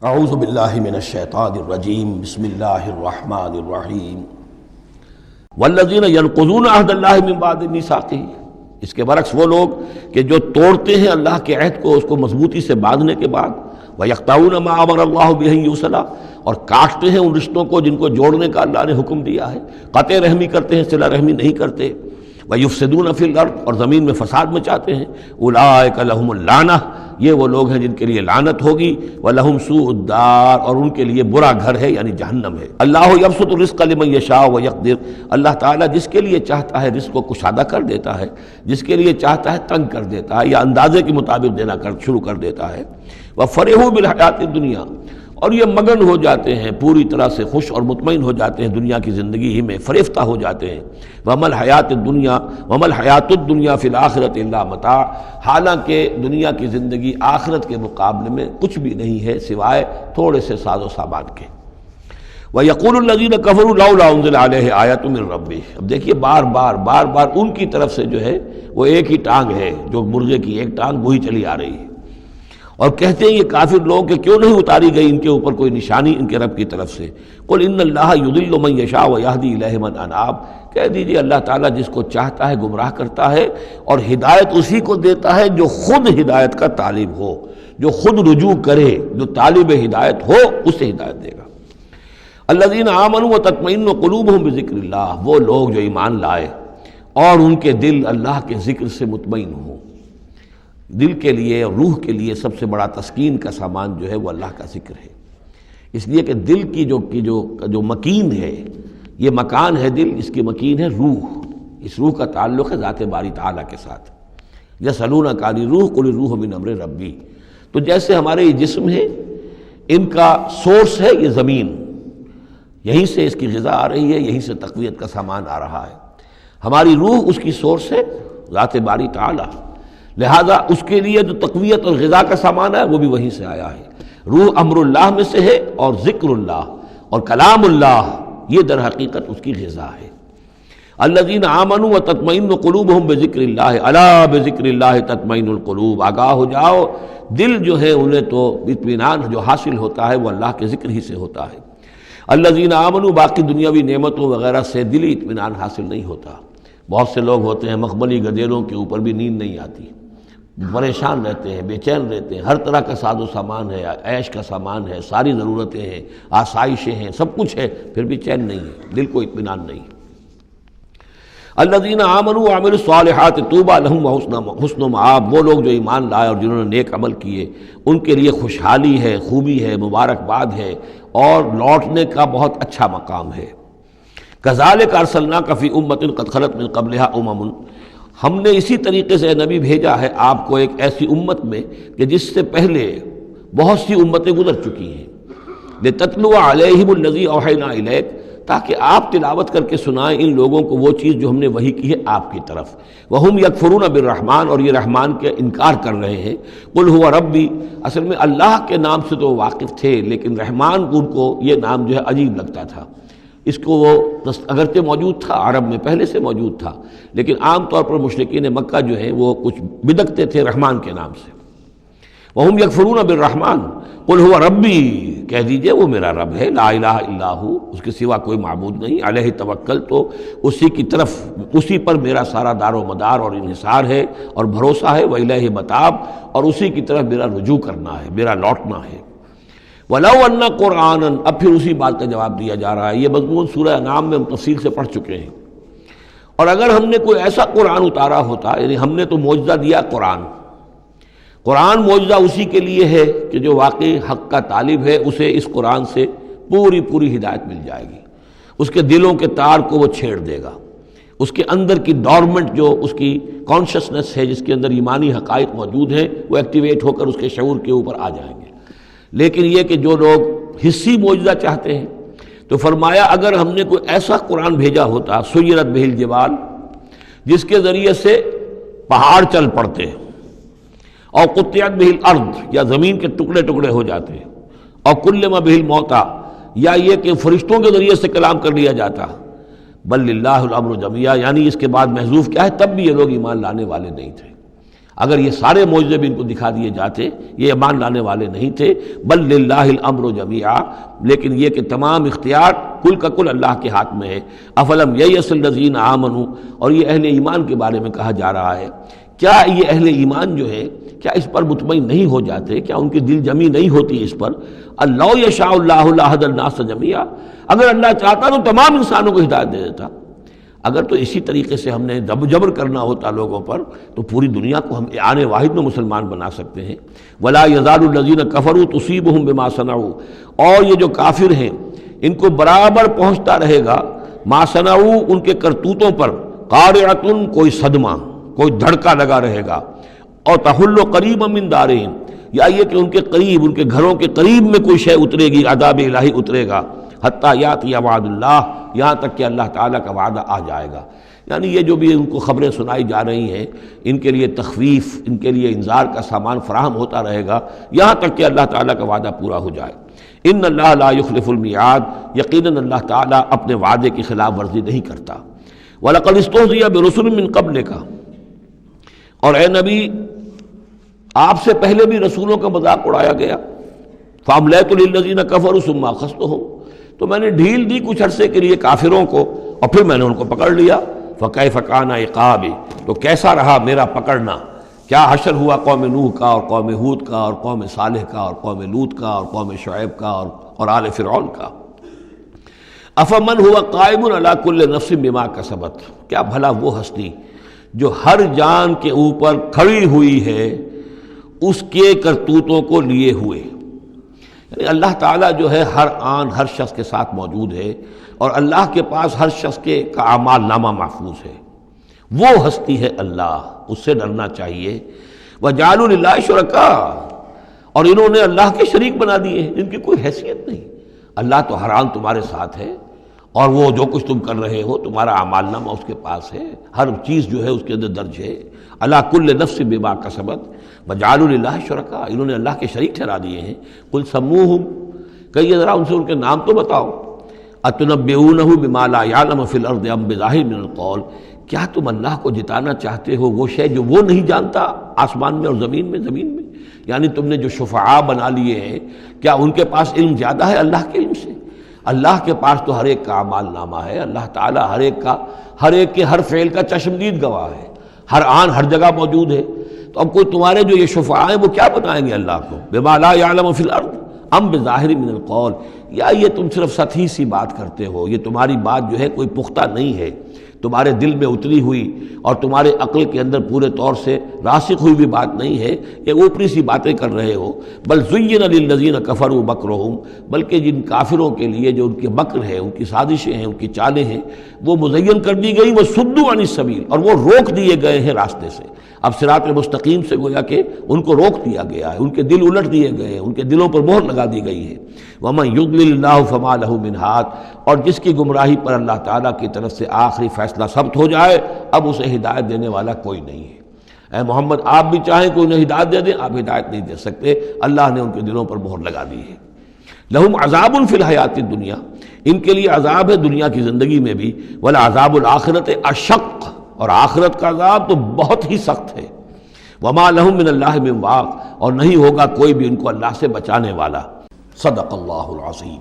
اعوذ باللہ من الشیطان الرجیم بسم اللہ الرحمن الرحیم والذین ینقضون عہد اللہ من بعد میثاقہ، اس کے برعکس وہ لوگ کہ جو توڑتے ہیں اللہ کے عہد کو، اس کو مضبوطی سے باندھنے کے بعد، وَيَقْطَعُونَ مَا أَمَرَ اللَّهُ بِهِ أَن يُوصَلَ، اور کاٹتے ہیں ان رشتوں کو جن کو جوڑنے کا اللہ نے حکم دیا ہے، قطع رحمی کرتے ہیں، صلہ رحمی نہیں کرتے، وَيُفْسِدُونَ فِي الْأَرْضِ، اور زمین میں فساد مچاتے ہیں، أُولَٰئِكَ لَهُمُ اللعنۃ، یہ وہ لوگ ہیں جن کے لیے لعنت ہوگی، وَلَهُمْ سُوءُ الدَّارِ، اور ان کے لیے برا گھر ہے یعنی جہنم ہے۔ اللہ یبسط الرزق لمن یشاء ویقدر، اللہ تعالیٰ جس کے لیے چاہتا ہے رزق کو کشادہ کر دیتا ہے، جس کے لیے چاہتا ہے تنگ کر دیتا ہے یا اندازے کے مطابق دینا شروع کر دیتا ہے۔ وَفَرِحُوا بِالْحَيَاةِ الدُّنْيَا، اور یہ مگن ہو جاتے ہیں، پوری طرح سے خوش اور مطمئن ہو جاتے ہیں دنیا کی زندگی ہی میں، فریفتہ ہو جاتے ہیں۔ وَمَا الْحَيَاةُ الدُّنْيَا فِي الْآخِرَةِ إِلَّا مَتَاعٌ، حالانکہ دنیا کی زندگی آخرت کے مقابلے میں کچھ بھی نہیں ہے سوائے تھوڑے سے ساز و سامان کے۔ وَيَقُولُ الَّذِينَ كَفَرُوا لَوْلَا أُنزِلَ عَلَيْهِ آيَةٌ مِّن رَّبِّهِ، اب دیکھیے بار بار ان کی طرف سے جو ہے وہ ایک ہی ٹانگ ہے، جو مرغے کی ایک ٹانگ وہی چلی آ رہی ہے، اور کہتے ہیں یہ کافر لوگ کہ کیوں نہیں اتاری گئی ان کے اوپر کوئی نشانی ان کے رب کی طرف سے۔ قل ان اللہ یضل من یشاء ویہدی الیہ من اناب، کہہ دیجئے اللہ تعالیٰ جس کو چاہتا ہے گمراہ کرتا ہے، اور ہدایت اسی کو دیتا ہے جو خود ہدایت کا طالب ہو، جو خود رجوع کرے، جو طالب ہدایت ہو اسے ہدایت دے گا۔ الذین آمنوا وتطمئن قلوبہم بذکر اللہ، وہ لوگ جو ایمان لائے اور ان کے دل اللہ کے ذکر سے مطمئن ہوں۔ دل کے لیے اور روح کے لیے سب سے بڑا تسکین کا سامان جو ہے وہ اللہ کا ذکر ہے، اس لیے کہ دل کی جو مکین ہے، یہ مکان ہے دل، اس کی مکین ہے روح، اس روح کا تعلق ہے ذات باری تعالیٰ کے ساتھ۔ یسألونک عن الروح قل الروح من امر ربی، تو جیسے ہمارے یہ جسم ہے، ان کا سورس ہے یہ زمین، یہیں سے اس کی غذا آ رہی ہے، یہیں سے تقویت کا سامان آ رہا ہے۔ ہماری روح اس کی سورس ہے ذات باری تعالیٰ، لہذا اس کے لیے جو تقویت اور غذا کا سامان ہے وہ بھی وہیں سے آیا ہے۔ روح امر اللہ میں سے ہے، اور ذکر اللہ اور کلام اللہ یہ در حقیقت اس کی غذا ہے۔ الذین آمنوا وتطمئن قلوبہم بذکر اللہ، الا بذکر اللہ تطمئن القلوب، آگاہ ہو جاؤ، دل جو ہے انہیں تو اطمینان جو حاصل ہوتا ہے وہ اللہ کے ذکر ہی سے ہوتا ہے۔ الذین آمنوا، باقی دنیاوی نعمتوں وغیرہ سے دلی اطمینان حاصل نہیں ہوتا۔ بہت سے لوگ ہوتے ہیں مخملی گدیلوں کے اوپر بھی نیند نہیں آتی، پریشان رہتے ہیں، بے چین رہتے ہیں، ہر طرح کا ساز و سامان ہے، عیش کا سامان ہے، ساری ضرورتیں ہیں، آسائشیں ہیں، سب کچھ ہے، پھر بھی چین نہیں ہے، دل کو اطمینان نہیں۔ الذین آمنوا وعملوا الصالحات طوبی لہم وحسن مآب، وہ لوگ جو ایمان لائے اور جنہوں نے نیک عمل کیے ان کے لیے خوشحالی ہے، خوبی ہے، مبارکباد ہے، اور لوٹنے کا بہت اچھا مقام ہے۔ کذالک ارسلناک فی امۃ قد خلت من قبلھا امم، ہم نے اسی طریقے سے نبی بھیجا ہے آپ کو ایک ایسی امت میں کہ جس سے پہلے بہت سی امتیں گزر چکی ہیں، لتتلو علیہم الذی اوحینا الیک، تاکہ آپ تلاوت کر کے سنائیں ان لوگوں کو وہ چیز جو ہم نے وحی کی ہے آپ کی طرف۔ وہم یکفرون بالرحمن، اور یہ رحمان کے انکار کر رہے ہیں۔ قل هو ربی، اصل میں اللہ کے نام سے تو واقف تھے، لیکن رحمان ان کو یہ نام جو ہے عجیب لگتا تھا، اس کو وہ اگرچہ موجود تھا، عرب میں پہلے سے موجود تھا، لیکن عام طور پر مشرکین مکہ جو ہیں وہ کچھ بدکتے تھے رحمان کے نام سے۔ وہم یکفرون بالرحمن قل هو ربی، کہہ دیجئے وہ میرا رب ہے، لا الہ الا ہو، اس کے سوا کوئی معبود نہیں، علیہ توکل، تو اسی کی طرف، اسی پر میرا سارا دار و مدار اور انحصار ہے اور بھروسہ ہے، وإلیہ متاب، اور اسی کی طرف میرا رجوع کرنا ہے، میرا لوٹنا ہے۔ وَلَوْ أَنَّ قُرْآنًا، اب پھر اسی بات کا جواب دیا جا رہا ہے، یہ مضمون سورہ انعام میں ہم تفصیل سے پڑھ چکے ہیں۔ اور اگر ہم نے کوئی ایسا قرآن اتارا ہوتا، یعنی ہم نے تو معجزہ دیا قرآن معجزہ اسی کے لیے ہے کہ جو واقعی حق کا طالب ہے اسے اس قرآن سے پوری ہدایت مل جائے گی، اس کے دلوں کے تار کو وہ چھیڑ دے گا، اس کے اندر کی ڈورمنٹ جو اس کی کانشسنس ہے، جس کے اندر ایمانی حقائق موجود ہیں، وہ ایکٹیویٹ ہو کر اس کے شعور کے اوپر آ جائیں گے۔ لیکن یہ کہ جو لوگ حصی معجزہ چاہتے ہیں، تو فرمایا اگر ہم نے کوئی ایسا قرآن بھیجا ہوتا، سیرت بہ الجبال، جس کے ذریعے سے پہاڑ چل پڑتے، اور قطعت بہ الارض، یا زمین کے ٹکڑے ٹکڑے ہو جاتے، اور کلم بہ الموتیٰ، یا یہ کہ فرشتوں کے ذریعے سے کلام کر لیا جاتا، بل للہ الامر جمیعا، یعنی اس کے بعد محذوف کیا ہے، تب بھی یہ لوگ ایمان لانے والے نہیں تھے۔ اگر یہ سارے معجزے بھی ان کو دکھا دیے جاتے یہ ایمان لانے والے نہیں تھے. بل للہ الامر جمیعا، لیکن یہ کہ تمام اختیار کل کا کل اللہ کے ہاتھ میں ہے. افلم ییأس الذین آمنوا، اور یہ اہل ایمان کے بارے میں کہا جا رہا ہے. کیا یہ اہل ایمان جو ہے کیا اس پر مطمئن نہیں ہو جاتے؟ کیا ان کی دل جمی نہیں ہوتی اس پر؟ اللہ یشاء اللہ لہدی الناس جمیعا، اگر اللہ چاہتا تو تمام انسانوں کو ہدایت دے دیتا. اگر تو اسی طریقے سے ہم نے جبر کرنا ہوتا لوگوں پر تو پوری دنیا کو ہم آن واحد میں مسلمان بنا سکتے ہیں. ولا یزال الذین کفروا تصیبہم بما صنعوا، اور یہ جو کافر ہیں ان کو برابر پہنچتا رہے گا ما صنعوا، ان کے کرتوتوں پر، قارعۃ، کوئی صدمہ، کوئی دھڑکا لگا رہے گا. اور تحل قریبا من دارہم، یا یہ کہ ان کے قریب، ان کے گھروں کے قریب میں کوئی شے اترے گی، عذاب الہی اترے گا. حتیٰ یاتی وعد اللہ، یہاں تک کہ اللہ تعالیٰ کا وعدہ آ جائے گا. یعنی یہ جو بھی ان کو خبریں سنائی جا رہی ہیں ان کے لیے تخویف، ان کے لیے انذار کا سامان فراہم ہوتا رہے گا یہاں تک کہ اللہ تعالیٰ کا وعدہ پورا ہو جائے. ان اللہ لا یخلف المیعاد، یقیناً اللہ تعالیٰ اپنے وعدے کی خلاف ورزی نہیں کرتا. وَلَقَدِ اسْتُهْزِئَ بِرُسُلٍ مِّن قَبْلِكَ، اور اے نبی آپ سے پہلے بھی رسولوں کا مذاق اڑایا گیا. فَأَمْلَيْتُ لِلَّذِينَ كَفَرُوا ثُمَّ أَخَذْتُهُمْ، تو میں نے ڈھیل دی کچھ عرصے کے لیے کافروں کو اور پھر میں نے ان کو پکڑ لیا. فَكَيْفَ كَانَ عِقَابِ، تو کیسا رہا میرا پکڑنا. کیا حشر ہوا قوم نوح کا اور قوم ہود کا اور قوم صالح کا اور قوم لوط کا اور قوم شعیب کا اور آل فرعون کا. افمن ہوا قائم علی کل نفس بما کسبت، کیا بھلا وہ ہستی جو ہر جان کے اوپر کھڑی ہوئی ہے اس کے کرتوتوں کو لیے ہوئے. یعنی اللہ تعالیٰ جو ہے ہر آن ہر شخص کے ساتھ موجود ہے اور اللہ کے پاس ہر شخص کے کا اعمال نامہ محفوظ ہے. وہ ہستی ہے اللہ، اس سے ڈرنا چاہیے. وَجَعَلُوا لِلَّهِ شُرَكَاءَ، اور انہوں نے اللہ کے شریک بنا دیے ہیں جن کی کوئی حیثیت نہیں. اللہ تو ہر آن تمہارے ساتھ ہے اور وہ جو کچھ تم کر رہے ہو تمہارا اعمال نامہ اس کے پاس ہے، ہر چیز جو ہے اس کے اندر درج ہے. عَلَىٰ كُلِّ نَفْسٍ بِمَا كَسَبَتْ وَجَعَلُوا لِلَّهِ شُرَكَاءَ، انہوں نے اللہ کے شریک ٹھہرا دیے ہیں. قُلْ سَمُّوهُمْ، کہیے ذرا ان سے ان کے نام تو بتاؤ. أَتُنَبِّئُونَهُ بِمَا لَا يَعْلَمُ فِي الْأَرْضِ أَمْ بِظَاهِرٍ مِّنَ الْقَوْلِ، کیا تم اللہ کو جتانا چاہتے ہو وہ شے جو وہ نہیں جانتا آسمان میں اور زمین میں. یعنی تم نے جو شفعاء بنا لیے ہیں کیا ان کے پاس علم زیادہ ہے اللہ کے علم سے؟ اللہ کے پاس تو ہر ایک کا اعمال نامہ ہے. اللہ تعالیٰ ہر ایک کے ہر فعل کا چشمدید گواہ ہے، ہر آن ہر جگہ موجود ہے. تو اب کوئی تمہارے جو یہ شفعاء ہیں وہ کیا بتائیں گے اللہ کو؟ بما لا يعلم فی الارض ام بظاہر من القول، یا یہ تم صرف سطحی سی بات کرتے ہو، یہ تمہاری بات جو ہے کوئی پختہ نہیں ہے، تمہارے دل میں اتری ہوئی اور تمہارے عقل کے اندر پورے طور سے راسخ ہوئی بھی بات نہیں ہے، یہ اوپری سی باتیں کر رہے ہو. بل زین للذین کفروا مکرہم، بلکہ جن کافروں کے لیے جو ان کے مکر ہے، ان کی سازشیں ہیں، ان کی چالیں ہیں، وہ مزین کر دی گئی. وصدوا عن السبیل، اور وہ روک دیے گئے ہیں راستے سے. اب صراط مستقیم سے گویا کہ ان کو روک دیا گیا ہے، ان کے دل الٹ دیے گئے ہیں، ان کے دلوں پر مہر لگا دی گئی ہے. وَمَن يُضْلِلِ اللَّهُ فَمَا لَهُ مِنْ هَادٍ، اور جس کی گمراہی پر اللہ تعالیٰ کی طرف سے آخری فیصلہ ثبت ہو جائے اب اسے ہدایت دینے والا کوئی نہیں ہے. اے محمد آپ بھی چاہیں کوئی انہیں ہدایت دے دیں، آپ ہدایت نہیں دے سکتے، اللہ نے ان کے دلوں پر مہر لگا دی ہے. لَهُمْ عَذَابٌ فِي الْحَيَاةِ الدُّنْيَا، ان کے لیے عذاب ہے دنیا کی زندگی میں بھی. وَلَعَذَابُ الْآخِرَةِ أَشَقُّ، اور آخرت کا عذاب تو بہت ہی سخت ہے. وَمَا لَهُم مِّنَ اللَّهِ مِن وَاقٍ، اور نہیں ہوگا کوئی بھی ان کو اللہ سے بچانے والا. صدق اللہ العظیم.